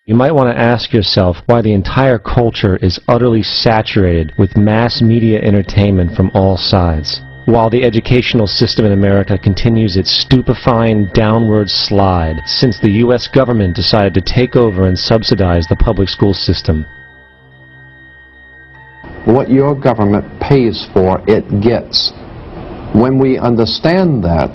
You might want to ask yourself why the entire culture is utterly saturated with mass media entertainment from all sides, while the educational system in America continues its stupefying downward slide since the U.S. government decided to take over and subsidize the public school system. What your government pays for, it gets. When we understand that,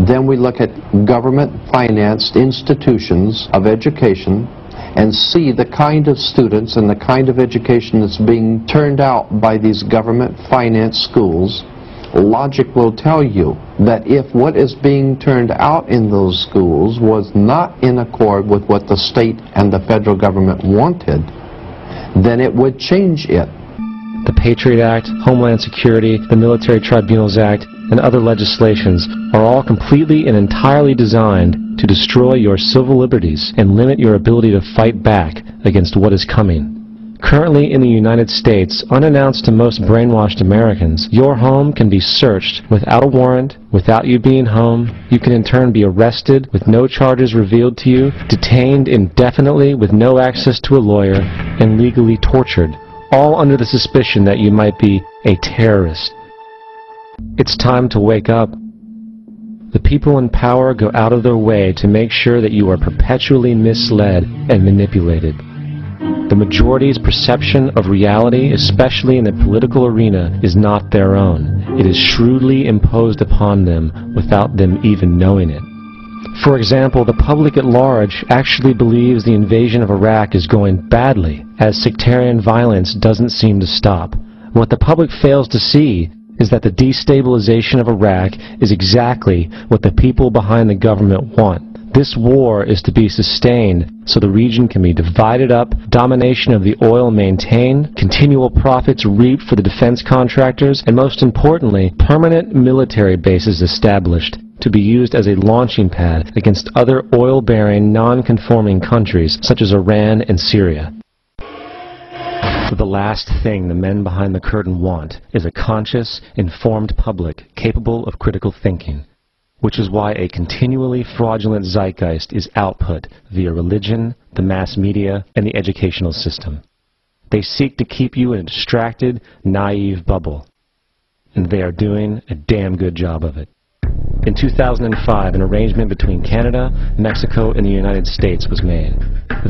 then we look at government-financed institutions of education and see the kind of students and the kind of education that's being turned out by these government-financed schools. Logic will tell you that if what is being turned out in those schools was not in accord with what the state and the federal government wanted, then it would change it. The Patriot Act, Homeland Security, the Military Tribunals Act, and other legislations are all completely and entirely designed to destroy your civil liberties and limit your ability to fight back against what is coming. Currently in the United States, unannounced to most brainwashed Americans, your home can be searched without a warrant, without you being home. You can in turn be arrested with no charges revealed to you, detained indefinitely with no access to a lawyer, and legally tortured, all under the suspicion that you might be a terrorist. It's time to wake up. The people in power go out of their way to make sure that you are perpetually misled and manipulated. The majority's perception of reality, especially in the political arena, is not their own. It is shrewdly imposed upon them without them even knowing it. For example, the public at large actually believes the invasion of Iraq is going badly, as sectarian violence doesn't seem to stop. What the public fails to see is that the destabilization of Iraq is exactly what the people behind the government want. This war is to be sustained so the region can be divided up, domination of the oil maintained, continual profits reaped for the defense contractors, and most importantly, permanent military bases established to be used as a launching pad against other oil-bearing, non-conforming countries such as Iran and Syria. The last thing the men behind the curtain want is a conscious, informed public capable of critical thinking, which is why a continually fraudulent zeitgeist is output via religion, the mass media, and the educational system. They seek to keep you in a distracted, naive bubble, and they are doing a damn good job of it. In 2005, an arrangement between Canada, Mexico, and the United States was made.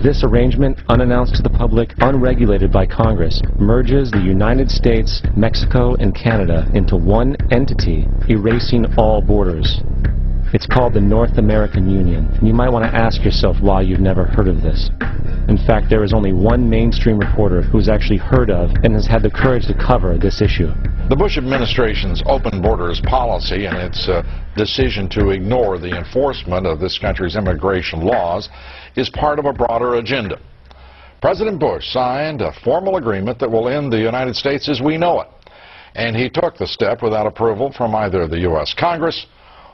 This arrangement, unannounced to the public, unregulated by Congress, merges the United States, Mexico, and Canada into one entity, erasing all borders. It's called the North American Union, and you might want to ask yourself why you've never heard of this. In fact, there is only one mainstream reporter who has actually heard of and has had the courage to cover this issue. The Bush administration's open borders policy and its decision to ignore the enforcement of this country's immigration laws is part of a broader agenda. President Bush signed a formal agreement that will end the United States as we know it, and he took the step without approval from either the U.S. Congress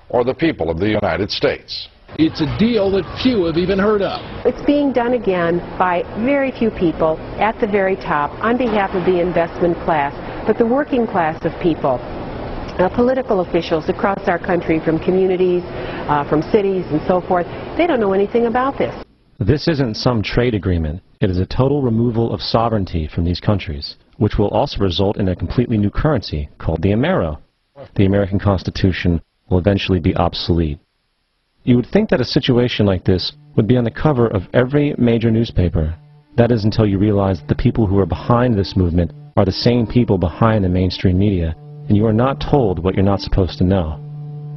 or the people of the United States. It's a deal that few have even heard of. It's being done again by very few people at the very top on behalf of the investment class, but the working class of people, political officials across our country, from communities, from cities and so forth, they don't know anything about this. This isn't some trade agreement. It is a total removal of sovereignty from these countries, which will also result in a completely new currency called the Amero. The American Constitution will eventually be obsolete. You would think that a situation like this would be on the cover of every major newspaper. That is until you realize that the people who are behind this movement are the same people behind the mainstream media, and you are not told what you're not supposed to know.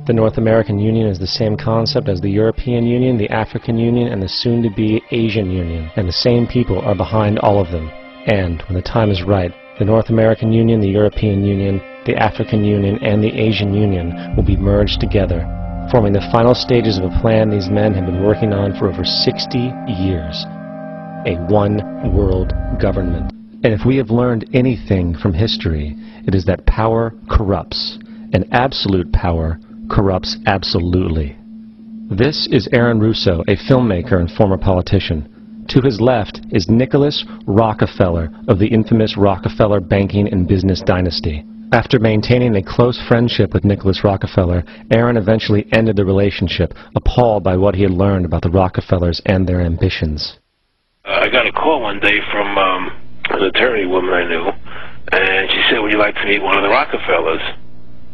The North American Union is the same concept as the European Union, the African Union, and the soon-to-be Asian Union, and the same people are behind all of them. And, when the time is right, the North American Union, the European Union, the African Union, and the Asian Union will be merged together, forming the final stages of a plan these men have been working on for over 60 years. A one-world government. And if we have learned anything from history, it is that power corrupts, and absolute power corrupts absolutely. This is Aaron Russo, a filmmaker and former politician. To his left is Nicholas Rockefeller of the infamous Rockefeller banking and business dynasty. After maintaining a close friendship with Nicholas Rockefeller, Aaron eventually ended the relationship, appalled by what he had learned about the Rockefellers and their ambitions. I got a call one day from an attorney woman I knew, and she said, would you like to meet one of the Rockefellers?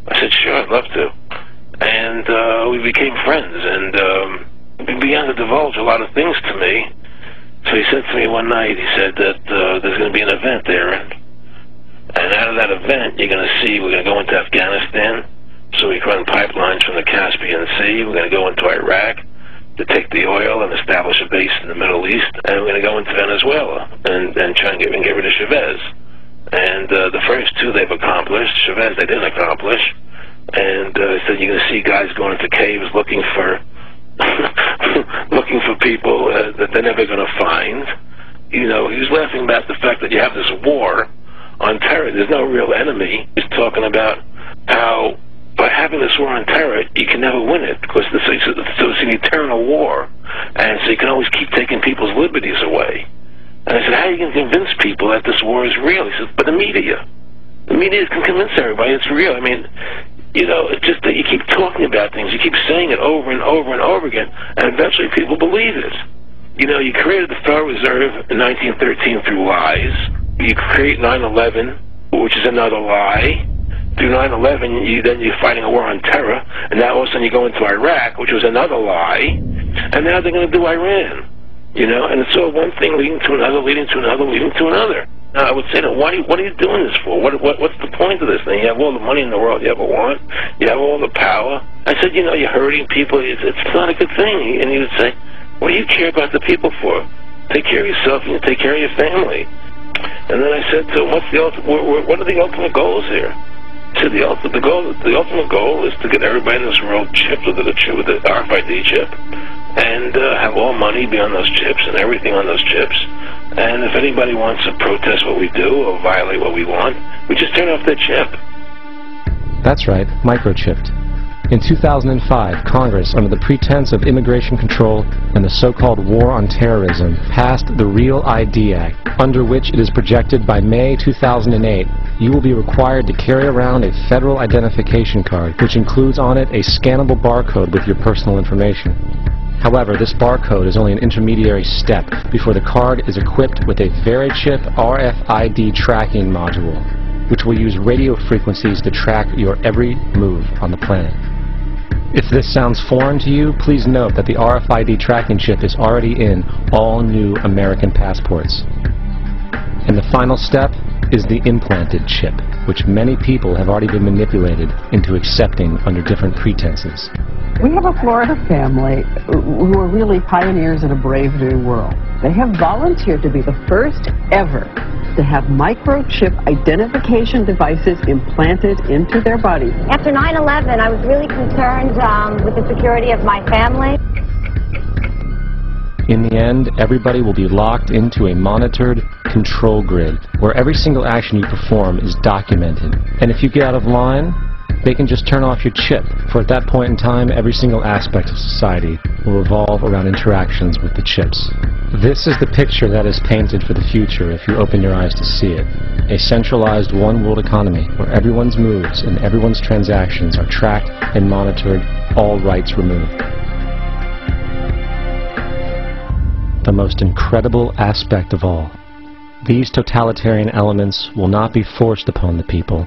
I said, sure, I'd love to. And we became friends, and he began to divulge a lot of things to me. So he said to me one night, he said that there's going to be an event there, and out of that event, you're going to see, we're going to go into Afghanistan, so we can run pipelines from the Caspian Sea. We're going to go into Iraq to take the oil and establish a base in the Middle East, and we're going to go into Venezuela and try and get rid of Chavez. And the first two they've accomplished. Chavez they didn't accomplish. And he said you're going to see guys going into caves looking for looking for people that they're never going to find. You know, he was laughing about the fact that you have this war on terror. There's no real enemy. He's talking about how by having this war on terror, you can never win it, because it's an eternal war, and so you can always keep taking people's liberties away. And I said, how are you going to convince people that this war is real? He said, but the media can convince everybody it's real. I mean, you know, it's just that you keep talking about things, you keep saying it over and over and over again, and eventually people believe it. You know, you created the Federal Reserve in 1913 through lies. You create 9/11, which is another lie. Through 9/11, then you're fighting a war on terror, and now all of a sudden you go into Iraq, which was another lie, and now they're going to do Iran. You know, and it's all one thing leading to another, leading to another, leading to another. Now, I would say to them, what are you doing this for? What's the point of this thing? You have all the money in the world you ever want. You have all the power. I said, you know, you're hurting people. It's not a good thing. And he would say, what do you care about the people for? Take care of yourself and you take care of your family. And then I said to him, what are the ultimate goals here? He said, the ultimate goal is to get everybody in this world chipped with the RFID chip, and have all money be on those chips and everything on those chips. And if anybody wants to protest what we do or violate what we want, we just turn off their chip. That's right, microchipped. In 2005, Congress, under the pretense of immigration control and the so-called War on Terrorism, passed the REAL ID Act, under which it is projected by May 2008 you will be required to carry around a federal identification card, which includes on it a scannable barcode with your personal information. However, this barcode is only an intermediary step before the card is equipped with a VeriChip RFID tracking module, which will use radio frequencies to track your every move on the planet. If this sounds foreign to you, please note that the RFID tracking chip is already in all new American passports. And the final step is the implanted chip, which many people have already been manipulated into accepting under different pretenses. We have a Florida family who are really pioneers in a brave new world. They have volunteered to be the first ever to have microchip identification devices implanted into their body. After 9/11, I was really concerned with the security of my family. In the end, everybody will be locked into a monitored control grid where every single action you perform is documented. And if you get out of line, they can just turn off your chip, for at that point in time, every single aspect of society will revolve around interactions with the chips. This is the picture that is painted for the future if you open your eyes to see it. A centralized one-world economy where everyone's moves and everyone's transactions are tracked and monitored, all rights removed. The most incredible aspect of all. These totalitarian elements will not be forced upon the people.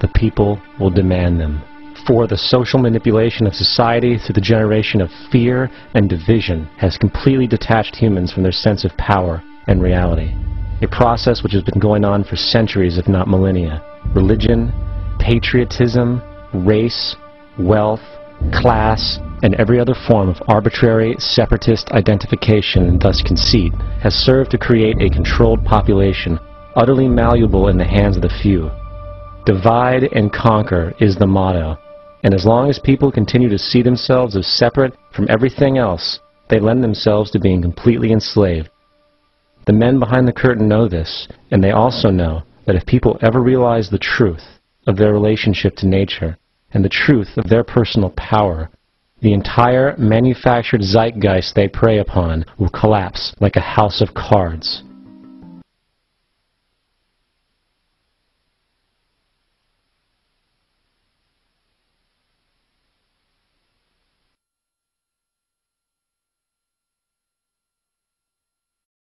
The people will demand them. For the social manipulation of society through the generation of fear and division has completely detached humans from their sense of power and reality. A process which has been going on for centuries, if not millennia. Religion, patriotism, race, wealth, class, and every other form of arbitrary, separatist identification and thus conceit has served to create a controlled population, utterly malleable in the hands of the few. Divide and conquer is the motto, and as long as people continue to see themselves as separate from everything else, they lend themselves to being completely enslaved. The men behind the curtain know this, and they also know that if people ever realize the truth of their relationship to nature and the truth of their personal power, the entire manufactured zeitgeist they prey upon will collapse like a house of cards.